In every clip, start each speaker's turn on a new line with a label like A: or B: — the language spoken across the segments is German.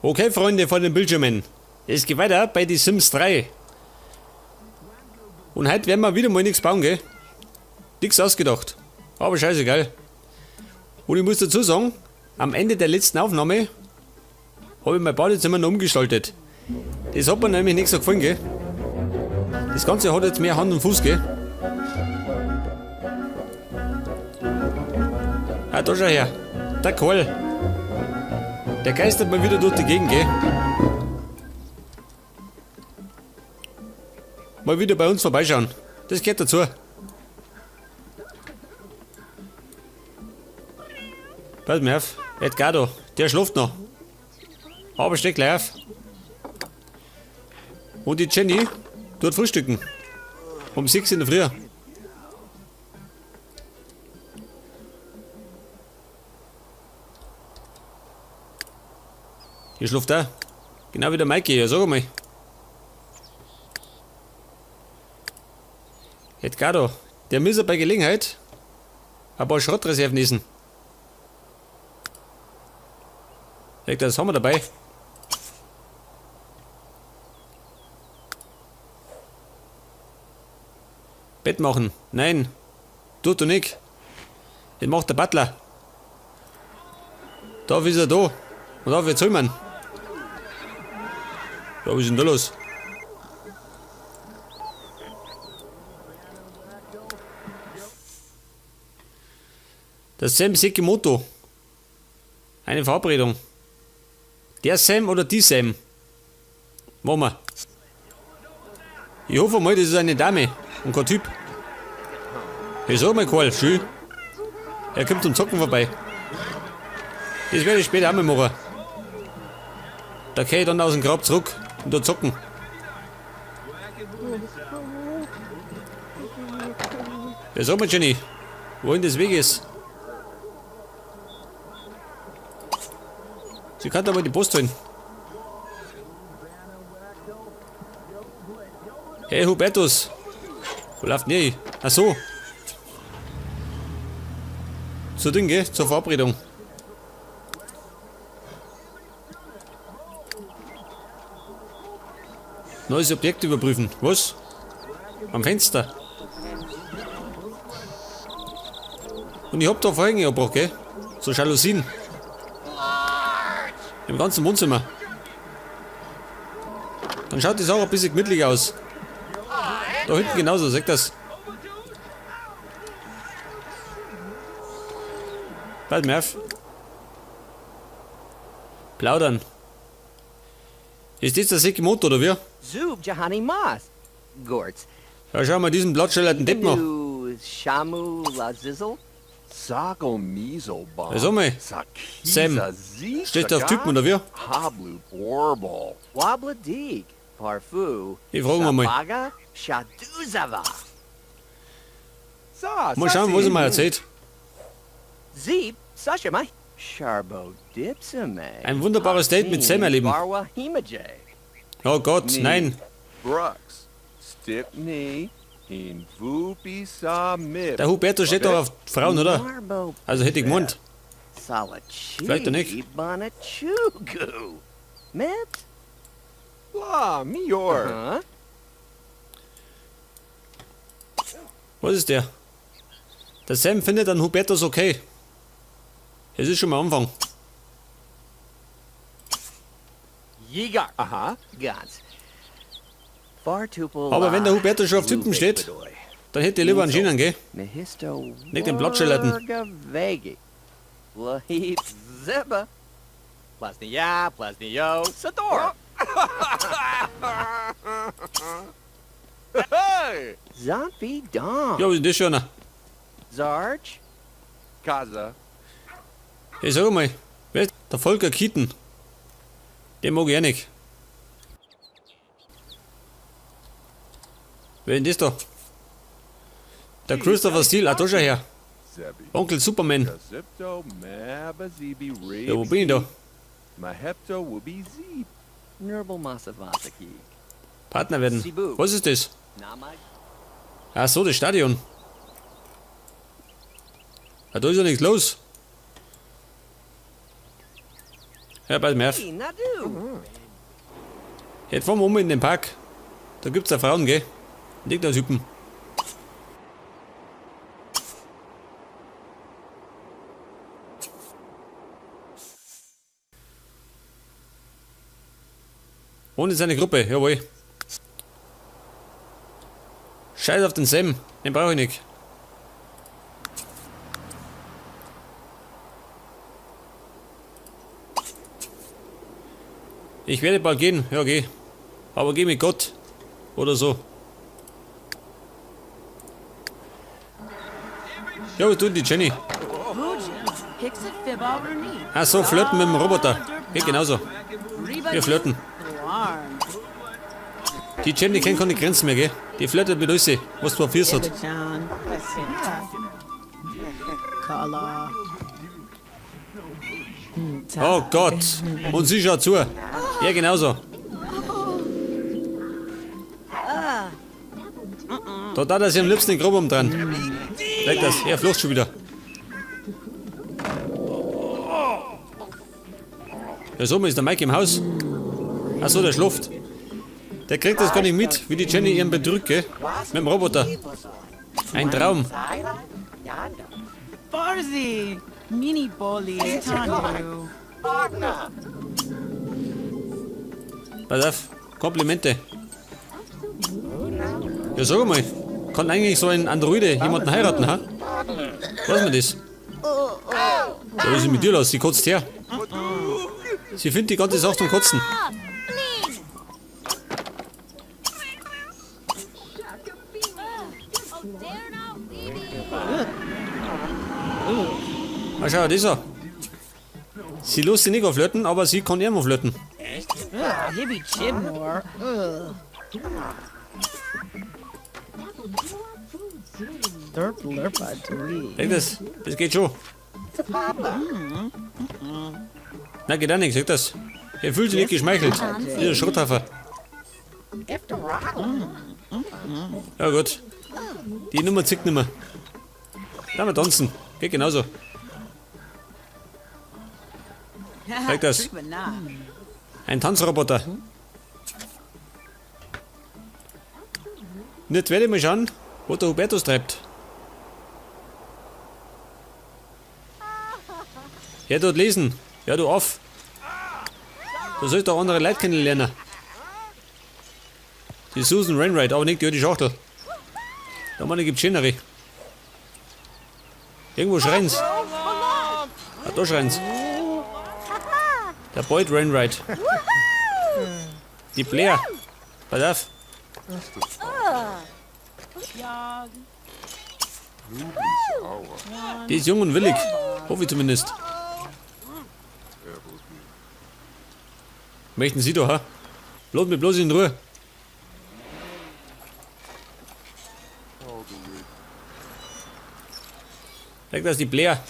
A: Okay, Freunde von den Bildschirmen. Es geht weiter bei die Sims 3. Und heute werden wir wieder mal nichts bauen, gell? Nix ausgedacht. Aber scheißegal. Und ich muss dazu sagen, am Ende der letzten Aufnahme habe ich mein Badezimmer noch umgestaltet. Das hat mir nämlich nicht so gefallen, gell? Das Ganze hat jetzt mehr Hand und Fuß, gell? Ah, da schau her. Der Karl. Der geistert mal wieder durch die Gegend, gell? Mal wieder bei uns vorbeischauen. Das gehört dazu. Pass mir auf. Edgardo, der schläft noch. Aber steck gleich auf. Und die Jenny tut frühstücken. Um 6 in der Früh. Hier schläft auch. Genau wie der Mikey, ja, sag mal. Edgardo, der muss bei Gelegenheit ein paar Schrottreserven essen. Das haben wir dabei. Bett machen. Nein. Tut du nicht. Das macht der Butler. Da ist er da. Und da wird Zöllmann. Ja, was ist denn da los? Das Sam Sekimoto. Eine Verabredung. Der Sam oder die Sam? Machen wir. Ich hoffe mal, das ist eine Dame und kein Typ. Ich sag mal, Karl, schön. Er kommt zum Zocken vorbei. Das werde ich später auch mal machen. Da kann ich dann aus dem Grab zurück und da zocken. Ja, sag mal, Jenny, wohin das Weg ist. Sie kann da mal die Post holen. Hey Hubertus. Wo läuft denn ihr? Ach so. Zur Ding, gell? Zur Verabredung. Neues Objekt überprüfen. Was? Am Fenster. Und ich hab da Vorhänge angebracht, gell? So Jalousien. Im ganzen Wohnzimmer. Dann schaut die Sache ein bisschen gemütlich aus. Da hinten genauso, seht das. Bald mehr auf. Plaudern. Ist das der Sekimoto oder wie?
B: Zub Jahani Mas. Gortz.
A: Ja, schau mal diesen blattschellerten Depp noch.
B: Du Shamu Lazizzle.
C: Sako Miso Bomb.
A: Ja, sag mal. Sam, stehst du auf Typen oder wie?
C: Hablu Borbal.
B: Wabla Deeg. Parfu.
A: Ich frage mal.
B: Shabaga Shaduzava.
A: Mal schauen, was er mal erzählt.
B: Zeeb Sashama. Sharbo Dipsame.
A: Ein wunderbares Date mit Sam erleben.
B: Barwa Himajay.
A: Oh Gott, nein.
C: Brooks. Stipney. In Vupi Samip.
A: Der Huberto steht doch auf Frauen, oder?
B: Marbo
A: Also hätte ich gemeint.
B: Salachi.
A: Vielleicht doch nicht.
B: Banachugu. Mips?
C: La, Mior.
B: Huh?
A: Was ist der? Der Sam findet an Hubertus okay. Es ist schon mal Anfang.
B: Yigar.
C: Aha.
B: Gans. Fartupel.
A: Aber wenn der Hubertus schon auf Typen steht, dann hätte ich lieber einen Schienen, gell?
B: Mehisto.
A: Nicht den Blattschellerten.
B: Vegi. Lahip Zeba. Plasnia, Plasnio, Sador.
C: Hey!
B: Zampi Dom.
A: Ja, was ist das schon?
B: Zarch.
C: Kaza.
A: Ich sag mal, wer ist der Volker Keaton? Den mag ich auch nicht. Wer ist das da? Der Christopher Steele, da schau her.
C: Zebi.
A: Onkel Superman.
C: Kazipto Mabazibi Ray.
A: Ja, wo bin ich da?
C: Mahepto Wubi Zeeb.
B: Nurbal Masavasaki.
A: Partner werden. Was ist das?
B: Namai.
A: Ach so, das Stadion. Ja, da ist ja nichts los. Ja, pass mir auf.
B: Nadu.
A: Jetzt fahren wir um in den Park. Da gibt's da Frauen, gell? Nicht da Typen. Ohne seine Gruppe, jawohl. Scheiß auf den Sam, den brauche ich nicht. Ich werde bald gehen, ja geh. Aber geh mit Gott. Oder so. Ja, was tut die Jenny? Ach so, flirten mit dem Roboter. Geht genauso. Wir flirten. Die Jenny kennt keine Grenzen mehr, gell? Die flirtet mit uns, was du Fiers hat. Oh Gott! Und sie schaut zu. Ja, genauso. Da hat er sich am liebsten den Grobum dran. Weg das, er flucht schon wieder. Ja, so ist der Mike im Haus. Achso, der schläft. Der kriegt das gar nicht mit, wie die Jenny ihren bedrückt, gell? Mit dem Roboter. Ein Traum.
D: Barzi, Mini Boli, Tandu.
A: Pass auf, Komplimente. Ja, sag mal, kann eigentlich so ein Androide jemanden heiraten, ha? Weiß man das? Ja, was ist mit dir los? Sie kotzt her. Sie findet die ganze Sache zum Kotzen. Na schau, das so. Sie lässt sich nicht auf flirten, aber sie kann immer flirten.
D: Hibby Chibnor. Derp Lurpa Dui.
A: Sag das geht schon. Na, geht auch nicht, sag das. Er fühlt sich nicht geschmeichelt. Dieser Schrotthafer. Ja gut. Die Nummer zickt nicht mehr. Lass mal tanzen. Geht genauso. Sag das. Ein Tanzroboter. Und jetzt werde ich mal schauen, wo der Hubertus treibt. Ja, dort lesen. Ja, du auf. Du sollst doch andere Leute kennenlernen. Die Susan Wainwright, aber nicht die Schachtel. Da meine gibt's schönere. Irgendwo schreien's. Ah, da schreien's. Der Boyd Wainwright. Die Blair. Pass auf. Die ist jung und willig. Hoffe ich zumindest. Möchten Sie doch, ha? Lass mich bloß in Ruhe. Sag das, die Blair.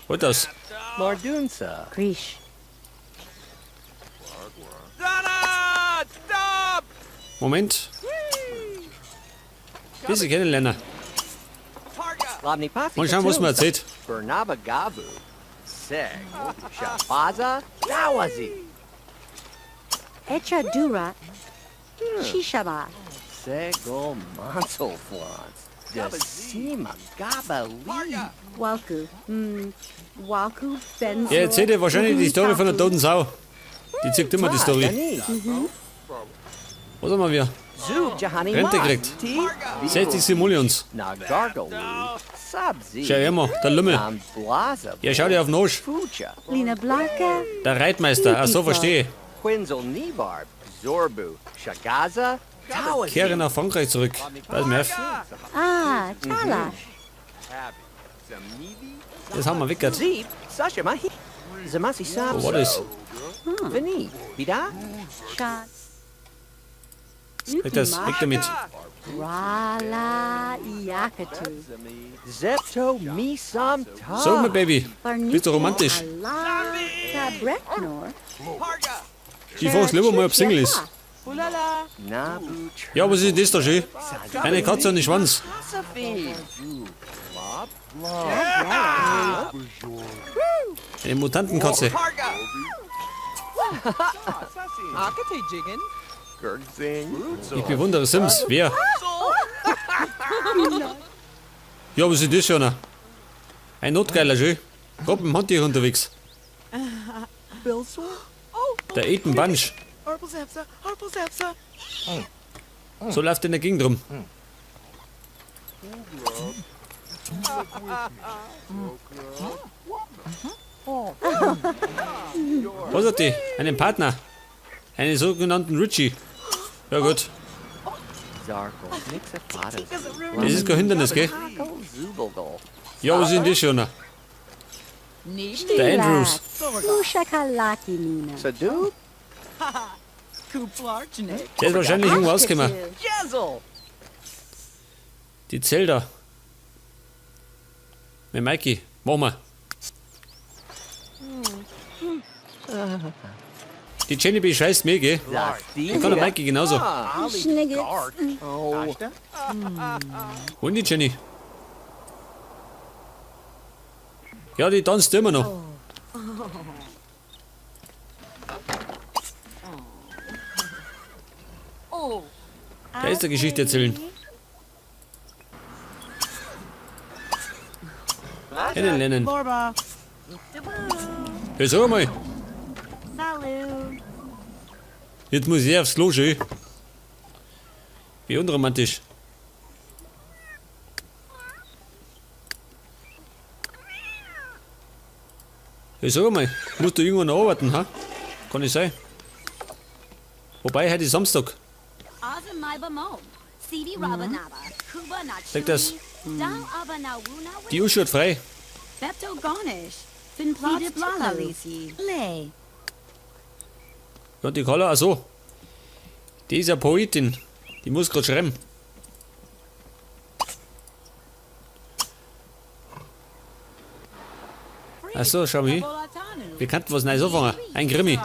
A: Holt das.
B: Mordunsa.
E: Grish.
A: Moment. Bisschen kennenlernen.
B: Labni Pafi.
A: Mal schauen, was man erzählt.
B: Bernaba Gavu. Seg. Shabaza. Dawazi.
E: Echa Dura. Shishaba.
B: Segol Monsolflans. Decima Gabali.
E: Walku. Walku Benzo.
A: Er erzählt dir wahrscheinlich die Story von der toten Sau. Die zieht immer die Story. Was haben wir?
B: Zug Jahani
A: Rente kriegt. 60 Simoleons.
B: Nagargalu. Sabzi.
A: Schau her mal, der Lümmel.
B: Blaza.
A: Ja, schau dir auf den Arsch.
B: Fuja.
E: Lina Blanca.
A: Der Reitmeister, ach so, verstehe.
B: Quinzel Nibarb. Zorbu. Shagaza. Dawazi.
A: Kehre nach Frankreich zurück. Weiß mir auf.
E: Ah, Chalash.
A: Das haben wir weggert.
B: Zeep. Sasha Mahi. Zamasi Sab.
A: Wo war das?
B: Vini. Vida.
E: Shad.
A: Weg das, weg damit.
E: Rala Yakatu.
B: Zepto Misam Ta.
A: Sag mal, Baby. Bist du romantisch?
E: Breknor.
A: Die fragst lieber mal, ob Single ist.
B: Nabu.
A: Ja, was ist denn das da schön? Eine Katze und ein Schwanz.
B: Safi.
A: Eine Mutantenkatze.
D: Akate jiggin.
C: Gergsing.
A: Ich bewundere Sims. Wer? Ja, was ist das schon? Ein Notgeiler, schön. Gerade mit dem Handtuch unterwegs. Der Ethan Bunch. So läuft in der Gegend rum. Was hat die? Einen Partner. Einen sogenannten Richie. Ja gut.
B: Zarkle, Mixafadas.
A: Das ist kein Hindernis, gell?
B: Zubalgal.
A: Ja, was ist denn das schon? Der Andrews.
E: Ushakalaki Nina.
B: Sadoo?
D: Kuplarchnik.
A: Der ist wahrscheinlich irgendwo ausgekommen.
B: Jezel.
A: Die Zelda. Mit Mikey. Machen wir. Die Jenny bescheißt mir, gell? Ich kann der Mikey genauso.
E: Schniggels.
B: Oh.
A: Und die Jenny? Ja, die tanzt immer noch. Da ist der Geschichte erzählen. Kennenlernen.
D: Lorba.
A: Ja, sag mal.
E: Salut.
A: Jetzt muss ich aufs Klo, schön. Wie unromantisch. Ja, sag mal, musst du irgendwann noch arbeiten, ha? Kann nicht sein. Wobei, heute ist Samstag. Sag das. Die Uschi hat frei.
D: Bepto Garnish. Fin Plalalisi. Lay.
A: Ja, die Carla, ach so. Die ist ja Poetin. Die muss gerade schreiben. Ach so, schau mal. Wir könnten was Neues anfangen. Ein Krimi.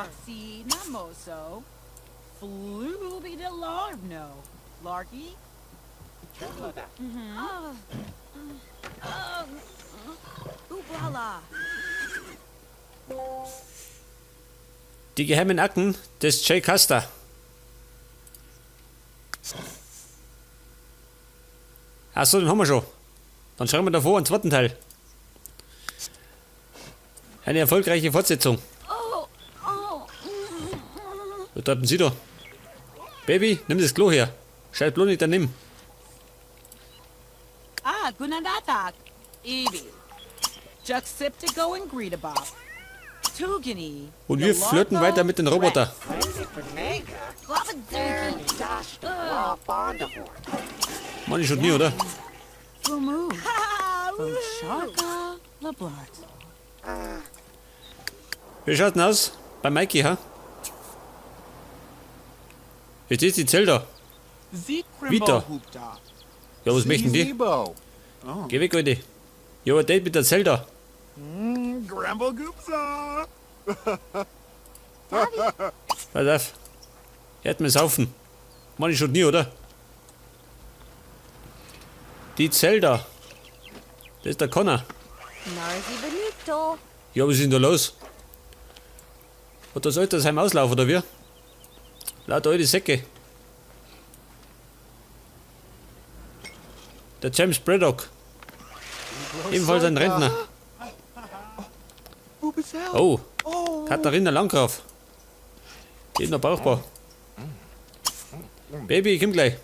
D: Larky.
A: Die geheimen Akten des Jay Custer. Achso, den haben wir schon. Dann schreiben wir davor einen zweiten Teil. Eine erfolgreiche Fortsetzung. Was treiben Sie da? Baby, nimm das Klo her. Schalt bloß nicht daneben.
D: Ah, Gunadatak. Evie. Juxiptico and Greetabop. Tugini.
A: Und wir flirten weiter mit den Robotern. Mann, ich schon nie, oder?
D: Fumu. Shaka. Lablart.
A: Wie schaut's denn aus? Bei Mikey, ha? Jetzt ist die Zelda. Vita. Ja, was möchten die?
C: Zebo.
A: Geh weg, Leute. Ich hab ein Date mit der Zelda.
C: Gramble Goopsa.
A: Pass auf. Hört mir saufen. Mann, ich schon nie, oder? Die Zelda. Das ist der Connor.
E: Narsi Benito.
A: Ja, was ist denn da los? Hat das Altersheim auslaufen, oder wie? Lauter alte Säcke. Der James Braddock. Ebenfalls ein Rentner. Oh, Katharina Landgraf. Die ist noch brauchbar. Baby, ich komm gleich.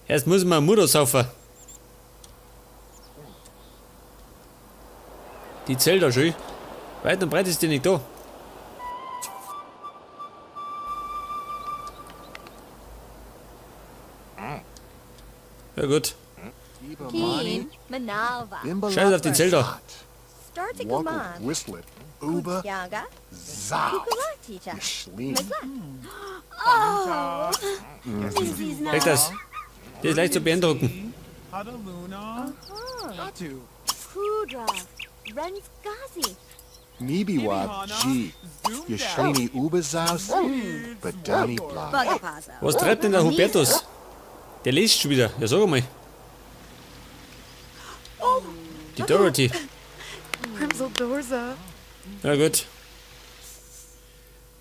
A: Erst muss ich mal Mutter saufen. Die Zelda schön. Weit und breit ist die nicht da. Ja gut.
E: Keen. Manalva.
A: Scheiß auf die Zelda.
E: Starting
F: Walk
E: Oman.
F: Whistlet, Uba,
E: Yaga.
F: Za,
E: Kukulaticha.
F: Schleen,
E: Oh.
A: Weg das. Die ist leicht zu beeindrucken.
D: Hadaluna.
E: Kudra. Rensgazi.
F: Nibiwa, G, Yashani Ubazaus, Badani Bla,
E: Bugapasa.
A: Was treibt denn der Hubertus? Der liest schon wieder. Ja, sag mal. Die Dorothy.
G: Crimson Dorza.
A: Ja gut.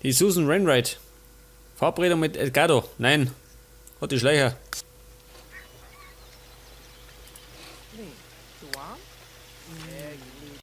A: Die Susan Wainwright. Verabredung mit Edgardo. Nein. Hat die Schleicher.